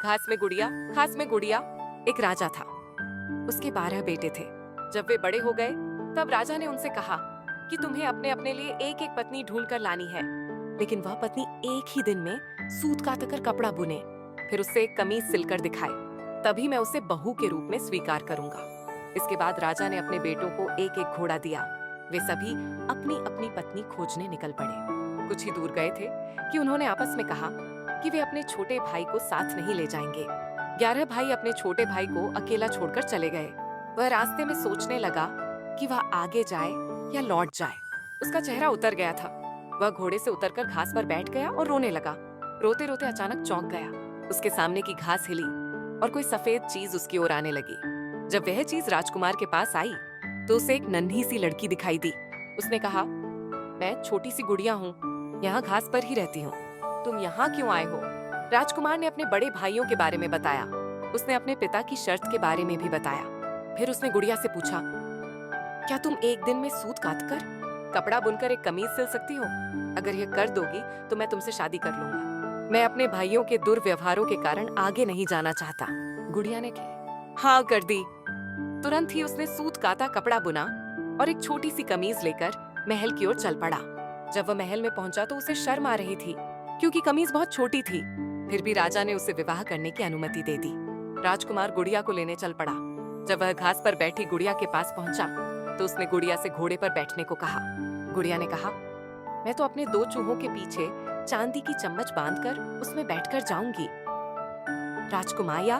घास में गुड़िया, घास में गुड़िया। एक राजा था, उसके 12 बेटे थे। जब वे बड़े हो गए तब राजा ने उनसे कहा कि तुम्हें अपने अपने लिए एक एक पत्नी ढूंढ कर लानी है, लेकिन वह पत्नी एक ही दिन में सूत काटकर कपड़ा बुने, फिर उससे एक कमीज सिलकर दिखाए, तभी मैं उसे बहू के रूप में स्वीकार करूंगा। इसके बाद राजा ने अपने बेटों को एक एक घोड़ा दिया। वे सभी अपनी अपनी पत्नी खोजने निकल पड़े। कुछ ही दूर गए थे कि उन्होंने आपस में कहा कि वे अपने छोटे भाई को साथ नहीं ले जाएंगे। 11 भाई अपने छोटे भाई को अकेला छोड़कर चले गए। वह रास्ते में सोचने लगा कि वह आगे जाए या लौट जाए। उसका चेहरा उतर गया था। वह घोड़े से उतरकर घास पर बैठ गया और रोने लगा। रोते रोते अचानक चौंक गया। उसके सामने की घास हिली और कोई सफेद चीज उसकी ओर आने लगी। जब वह चीज राजकुमार के पास आई तो उसे एक नन्ही सी लड़की दिखाई दी। उसने कहा, मैं छोटी सी गुड़िया हूँ, यहाँ घास पर ही रहती हूँ, तुम यहाँ क्यों आए हो? राजकुमार ने अपने बड़े भाइयों के बारे में बताया। उसने अपने पिता की शर्त के बारे में भी बताया। फिर उसने गुड़िया से पूछा, क्या तुम एक दिन में सूत काटकर कपड़ा बुनकर एक कमीज सिल सकती हो? अगर यह कर दोगी तो मैं तुमसे शादी कर लूंगा। मैं अपने भाइयों के दुर्व्यवहारों के कारण आगे नहीं जाना चाहता। गुड़िया ने हाँ कर दी। तुरंत ही उसने सूत काता कपड़ा बुना और एक छोटी सी कमीज लेकर महल की ओर चल पड़ा। जब वह महल में पहुंचा तो उसे शर्म आ रही थी क्योंकि कमीज बहुत छोटी थी। फिर भी राजा ने उसे विवाह करने की अनुमति दे दी। राजकुमार गुड़िया को लेने चल पड़ा। जब वह घास पर बैठी गुड़िया के पास पहुंचा तो उसने गुड़िया से घोड़े पर बैठने को कहा। गुड़िया ने कहा, मैं तो अपने 2 चूहों के पीछे चांदी की चम्मच बांधकर उसमें बैठकर जाऊंगी। राजकुमाया